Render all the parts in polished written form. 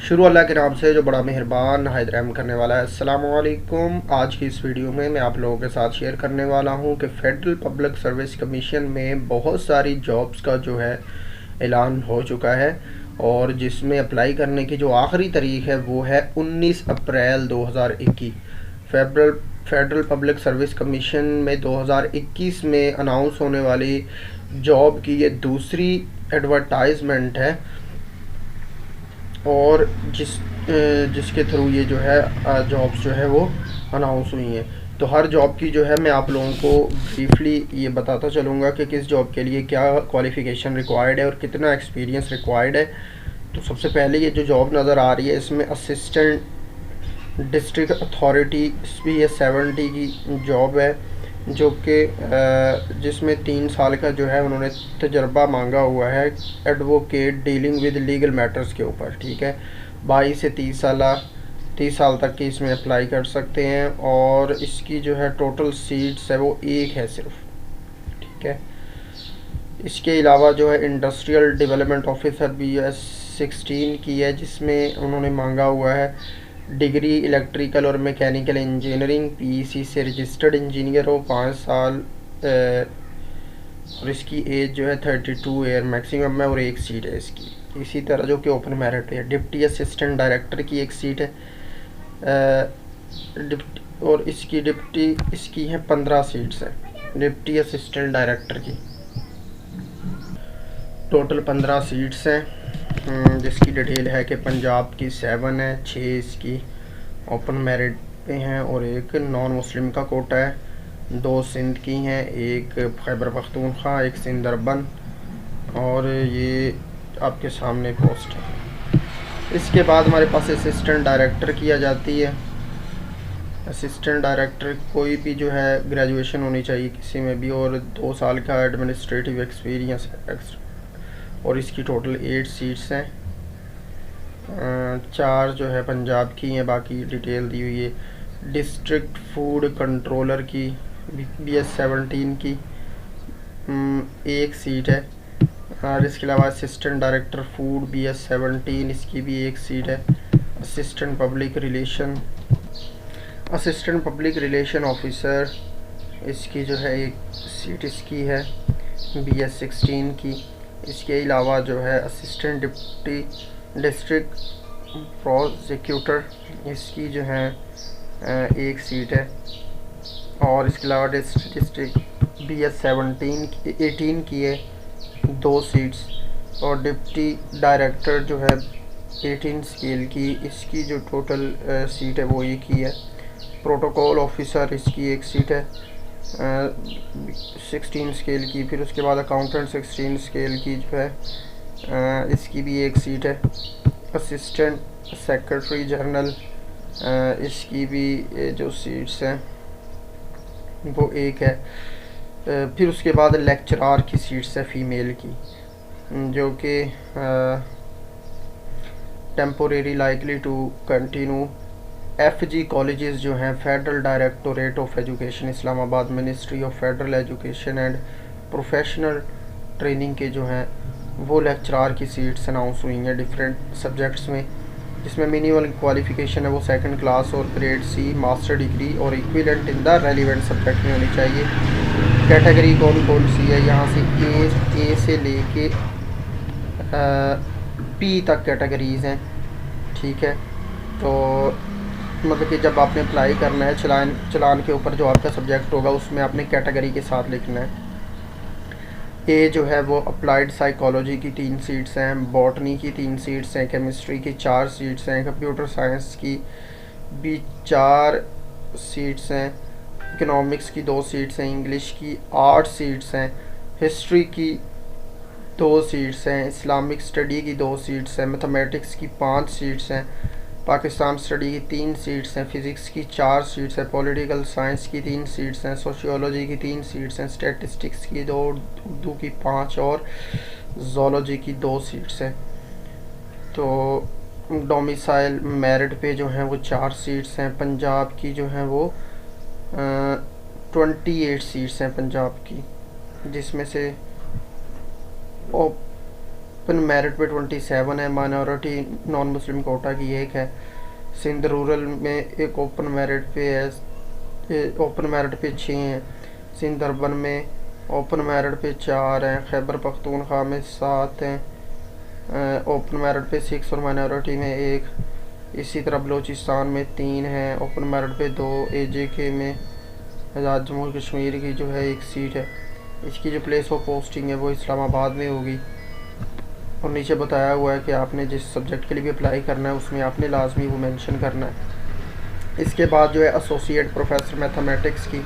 शुरू अल्लाह के नाम से जो बड़ा मेहरबान नहायत रहम करने वाला है। अस्सलाम वालेकुम। आज की इस वीडियो में मैं आप लोगों के साथ शेयर करने वाला हूं कि फेडरल पब्लिक सर्विस कमीशन में बहुत सारी जॉब्स का जो है ऐलान हो चुका है और जिसमें अप्लाई करने की जो आखिरी तारीख है वो है 19 अप्रैल 2021। Federal federal public service commission में 2021 में अनाउंस होने वाली जॉब की ये दूसरी एडवर्टाइजमेंट है और जिसके थ्रू ये जो है जॉब्स जो है वो अनाउंस हुई हैं। तो हर जॉब की जो है मैं आप लोगों को ब्रीफली ये बताता चलूँगा कि किस जॉब के लिए क्या क्वालिफ़िकेशन रिक्वायर्ड है और कितना एक्सपीरियंस रिक्वायर्ड है। तो सबसे पहले ये जो जॉब नज़र आ रही है इसमें असिस्टेंट डिस्ट्रिक्ट अथॉरिटी CS70 की जॉब है, जो कि जिसमें 3 साल का जो है उन्होंने तजर्बा मांगा हुआ है advocate dealing with legal matters के ऊपर। ठीक है, 22 से 30 साल तक की इसमें अप्लाई कर सकते हैं और इसकी जो है टोटल सीट्स है वो एक है सिर्फ। ठीक है, इसके अलावा जो है इंडस्ट्रियल डेवलपमेंट ऑफिसर BS16 की है, जिसमें उन्होंने मांगा हुआ है डिग्री इलेक्ट्रिकल और मैकेनिकल इंजीनियरिंग PEC से रजिस्टर्ड इंजीनियर हो 5 साल और इसकी एज जो है 32 ईयर मैक्सिमम है और एक सीट है इसकी। इसी तरह जो कि ओपन मेरिट पे है। डिप्टी असिस्टेंट डायरेक्टर की एक सीट है और इसकी है 15 सीट्स हैं डिप्टी असिस्टेंट डायरेक्टर की। टोटल 15 सीट्स हैं, जिसकी डिटेल है कि पंजाब की 7 है, 6 इसकी ओपन मेरिट पे हैं और एक नॉन मुस्लिम का कोटा है, 2 सिंध की हैं, एक खैबर पख्तूनख्वा, एक सिंध अर्बन और ये आपके सामने पोस्ट है। इसके बाद हमारे पास असिस्टेंट डायरेक्टर की आ जाती है। असिस्टेंट डायरेक्टर कोई भी जो है ग्रेजुएशन होनी चाहिए किसी में भी और 2 साल का एडमिनिस्ट्रेटिव एक्सपीरियंस और इसकी टोटल 8 सीट्स हैं। 4 जो है पंजाब की हैं, बाकी डिटेल दी हुई है। डिस्ट्रिक्ट फूड कंट्रोलर की BS17 की एक सीट है और इसके अलावा असिस्टेंट डायरेक्टर फूड BS17 इसकी भी एक सीट है। असिस्टेंट पब्लिक रिलेशन ऑफिसर इसकी जो है एक सीट इसकी है BS16 की। इसके अलावा जो है असिस्टेंट डिप्टी डिस्ट्रिक्ट प्रोसिक्यूटर इसकी जो है एक सीट है और इसके अलावा डिस्ट्रिक्ट BS18 की है 2 सीट्स और डिप्टी डायरेक्टर जो है 18 स्केल की इसकी जो टोटल सीट है वो एक ही है। प्रोटोकॉल ऑफिसर इसकी एक सीट है 16 स्केल की। फिर उसके बाद अकाउंटेंट 16 स्केल की जो है इसकी भी एक सीट है। असिस्टेंट सेक्रेटरी जनरल इसकी भी जो सीट्स हैं वो एक है। फिर उसके बाद लेक्चरार की सीट्स है फीमेल की, जो कि temporary likely to continue. FG colleges जो हैं federal directorate of education Islamabad, ministry of federal education and professional training के जो हैं वो लेक्चरार की सीट्स अनाउंस हुई हैं डिफरेंट सब्जेक्ट्स में, जिसमें मिनिमम क्वालिफ़िकेशन है वो 2nd क्लास और ग्रेड C मास्टर डिग्री और equivalent in the relevant subject में होनी चाहिए। कैटेगरी कौन कौन सी है, यहाँ से ए से लेके P तक कैटेगरीज़ हैं। ठीक है, तो मतलब कि जब आपने अप्लाई करना है चलान के ऊपर जो आपका सब्जेक्ट होगा उसमें आपने कैटेगरी के साथ लिखना है। ए जो है वो अप्लाइड साइकोलॉजी की 3 सीट्स हैं, बॉटनी की 3 सीट्स हैं, केमिस्ट्री की 4 सीट्स हैं, कंप्यूटर साइंस की भी 4 सीट्स हैं, इकोनॉमिक्स की 2 सीट्स हैं, इंग्लिश की 8 सीट्स हैं, हिस्ट्री की 2 सीट्स हैं, इस्लामिक स्टडी की 2 सीट्स हैं, मैथमेटिक्स की 5 सीट्स हैं, पाकिस्तान स्टडी की 3 सीट्स हैं, फ़िज़िक्स की 4 सीट्स हैं, पॉलिटिकल साइंस की 3 सीट्स हैं, सोशियोलॉजी की 3 सीट्स हैं, स्टैटिस्टिक्स की 2, उर्दू की 5 और ज़ूलॉजी की 2 सीट्स हैं। तो डोमिसाइल मेरिट पे जो हैं वो 4 सीट्स हैं। पंजाब की जो हैं वो 28 सीट्स हैं पंजाब की, जिसमें से ओपन मेरिट पे 27 है, माइनॉरिटी नॉन मुस्लिम कोटा की 1 है। सिंध रूरल में एक ओपन मेरिट पे है, ओपन मेरिट पे 6 हैं। सिंध अर्बन में ओपन मेरिट पे 4 हैं। खैबर पख्तूनख्वा में 7 हैं, ओपन मेरिट पे 6 और माइनॉरिटी में 1। इसी तरह बलूचिस्तान में 3 हैं, ओपन मेरिट पे 2। AJK में आज़ाद जम्मू कश्मीर की जो है 1 सीट है। इसकी जो प्लेस ऑफ पोस्टिंग है वो इस्लामाबाद में होगी। और नीचे बताया हुआ है कि आपने जिस सब्जेक्ट के लिए भी अप्लाई करना है उसमें आपने लाजमी वो मेंशन करना है। इसके बाद जो है एसोसिएट प्रोफेसर मैथमेटिक्स की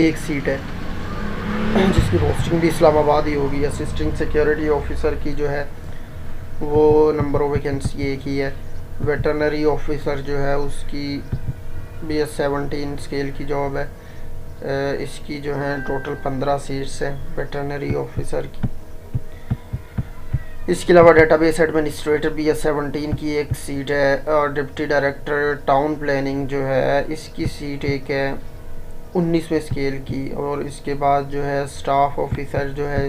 1 सीट है, जिसकी पोस्टिंग भी इस्लामाबाद ही होगी। असिस्टेंट सिक्योरिटी ऑफिसर की जो है वो नंबर ऑफ वैकेंसी 1 ही है। वेटरनरी ऑफिसर जो है उसकी BS 17 स्केल की जॉब है। इसकी जो है टोटल 15 सीट्स हैं वेटरनरी ऑफिसर की। इसके अलावा डेटाबेस एडमिनिस्ट्रेटर BS 17 की 1 सीट है। और डिप्टी डायरेक्टर टाउन प्लानिंग जो है इसकी सीट 1 है 19वें स्केल की। और इसके बाद जो है स्टाफ ऑफिसर जो है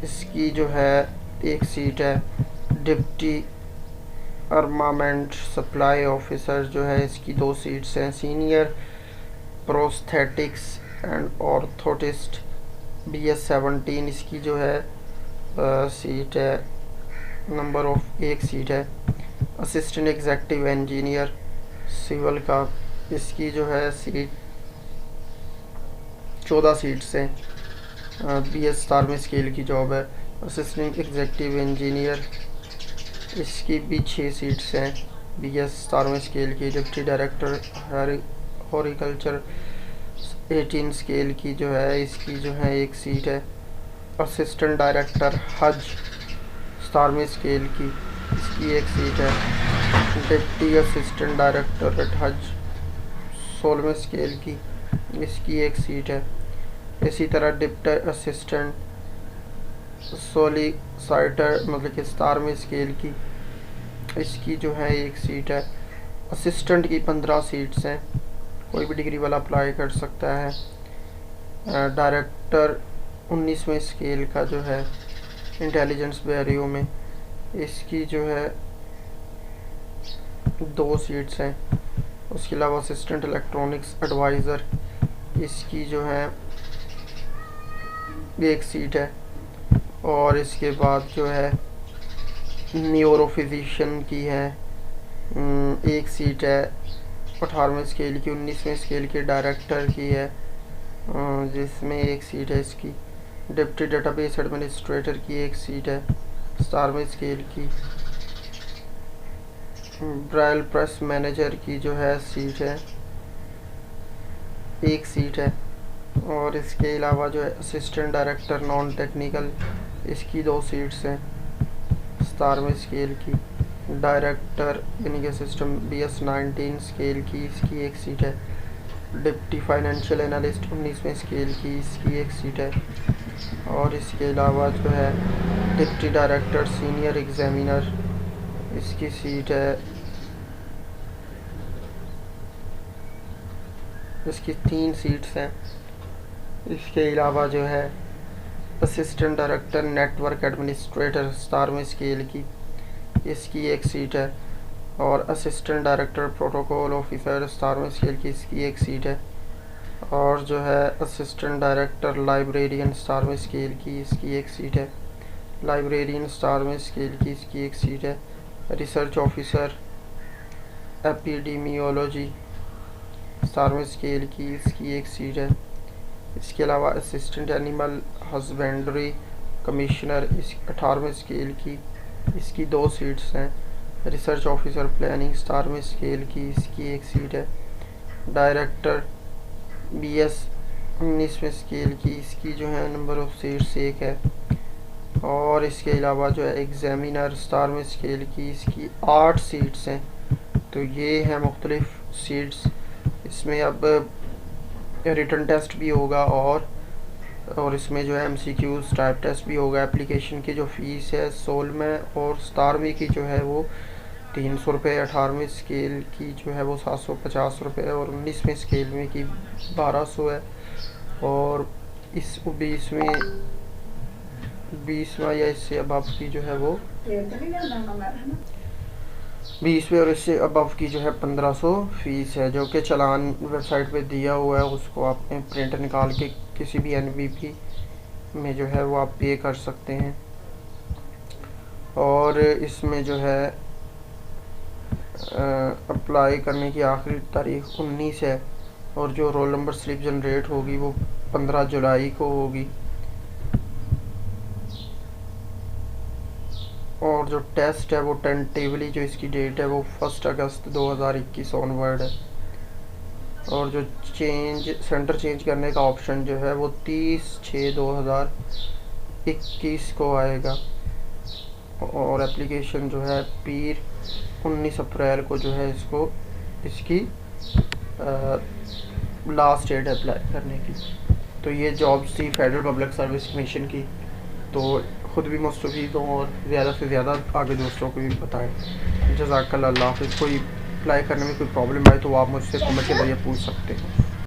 इसकी जो है 1 सीट है। डिप्टी आर्मामेंट सप्लाई ऑफिसर जो है इसकी 2 सीट्स हैं। Senior prosthetics and orthotist BS 17 इसकी जो है सीट है, नंबर ऑफ 1 सीट है। असिस्टेंट एग्जीक्यूटिव इंजीनियर सिविल का इसकी जो है सीट 14 सीट्स हैं। BS 17 स्केल की जॉब है। असिस्टेंट एग्जीक्यूटिव इंजीनियर इसकी भी 6 सीट्स हैं BS 17 स्केल की। डिप्टी डायरेक्टर हॉर्टिकल्चर 18 स्केल की जो है इसकी जो है 1 सीट है। असिस्टेंट डायरेक्टर हज 17 स्केल की इसकी 1 सीट है। डिप्टी असिस्टेंट डायरेक्टर हज 16 स्केल की इसकी 1 सीट है। इसी तरह डिप्टी असिस्टेंट सोलिसिटर मतलब कि 17 स्केल की इसकी जो है 1 सीट है। असिस्टेंट की 15 सीट्स हैं, कोई भी डिग्री वाला अप्लाई कर सकता है। डायरेक्टर 19वें स्केल का जो है इंटेलिजेंस ब्यूरो में इसकी जो है 2 सीट्स हैं। उसके अलावा असिस्टेंट इलेक्ट्रॉनिक्स एडवाइज़र इसकी जो है 1 सीट है। और इसके बाद जो है न्यूरोफिजिशियन की है 1 सीट है 18वें स्केल की। 19वें स्केल के डायरेक्टर की है जिसमें 1 सीट है इसकी। डिप्टी डेटाबेस एडमिनिस्ट्रेटर की 1 सीट है 17वें स्केल की। ब्राइल प्रेस मैनेजर की जो है सीट है 1 सीट है। और इसके अलावा जो है असिस्टेंट डायरेक्टर नॉन टेक्निकल इसकी 2 सीट्स हैं 17वें स्केल की। डायरेक्टर यानी कि सिस्टम BS 19 स्केल की इसकी 1 सीट है। डिप्टी फाइनेंशियल एनालिस्ट 19वें स्केल की इसकी 1 सीट है। और इसके अलावा जो है डिप्टी डायरेक्टर सीनियर एग्जामिनर इसकी सीट है, इसकी 3 सीट्स हैं। इसके अलावा जो है असिस्टेंट डायरेक्टर नेटवर्क एडमिनिस्ट्रेटर 17वें स्केल की इसकी 1 सीट है। और असिस्टेंट डायरेक्टर प्रोटोकॉल ऑफिसर 17वें स्केल की इसकी 1 सीट है। और जो है असिस्टेंट डायरेक्टर लाइब्रेरियन 17वें स्केल की इसकी 1 सीट है। लाइब्रेरियन 17वें स्केल की इसकी 1 सीट है। रिसर्च ऑफिसर एपिडेमियोलॉजी 17वें स्केल की इसकी 1 सीट है। इसके अलावा असिस्टेंट एनिमल हस्बेंड्री कमिश्नर इस 18वें स्केल की इसकी 2 सीट्स हैं। रिसर्च ऑफिसर प्लानिंग 17वें स्केल की इसकी 1 सीट है। डायरेक्टर BS 19वें स्केल की इसकी जो है नंबर ऑफ सीट्स 1 है। और इसके अलावा जो है एग्जामिनर 17वें स्केल की इसकी 8 सीट्स हैं। तो ये हैं मुख्तलिफ सीट्स। इसमें अब रिटन टेस्ट भी होगा और इसमें जो है MCQs टाइप टेस्ट भी होगा। एप्लीकेशन की जो फ़ीस है 16वें और 17वीं की जो है वो 300 रुपये, 18वें स्केल की जो है वो 750 रुपये और 19वें स्केल में की 1200 है। और इस 20वें 20वां या इससे अबव की जो है वो 20वें और इससे अबव की जो है 1500 फ़ीस है, जो कि चालान वेबसाइट पे दिया हुआ है। उसको आपने प्रिंट निकाल के किसी भी एनवीपी में जो है वो आप पे कर सकते हैं। और इसमें जो है अप्लाई करने की आखिरी तारीख 19 है, और जो रोल नंबर स्लिप जनरेट होगी वो 15 जुलाई को होगी। और जो टेस्ट है वो टेंटेटिवली जो इसकी डेट है वो 1 अगस्त 2021 ऑनवर्ड है। और जो सेंटर चेंज करने का ऑप्शन जो है वो 30/6/2021 को आएगा। और एप्लीकेशन जो है पीर 19 अप्रैल को जो है इसकी लास्ट डेट अप्लाई करने की। तो ये जॉब्स थी फेडरल पब्लिक सर्विस कमीशन की। तो ख़ुद भी मुस्तफ़ीद हों और ज़्यादा से ज़्यादा आगे दोस्तों को भी बताएं। जज़ाकल्लाह। कोई अप्लाई करने में कोई प्रॉब्लम आए तो आप मुझसे कमेंट के ज़रिए पूछ सकते हैं।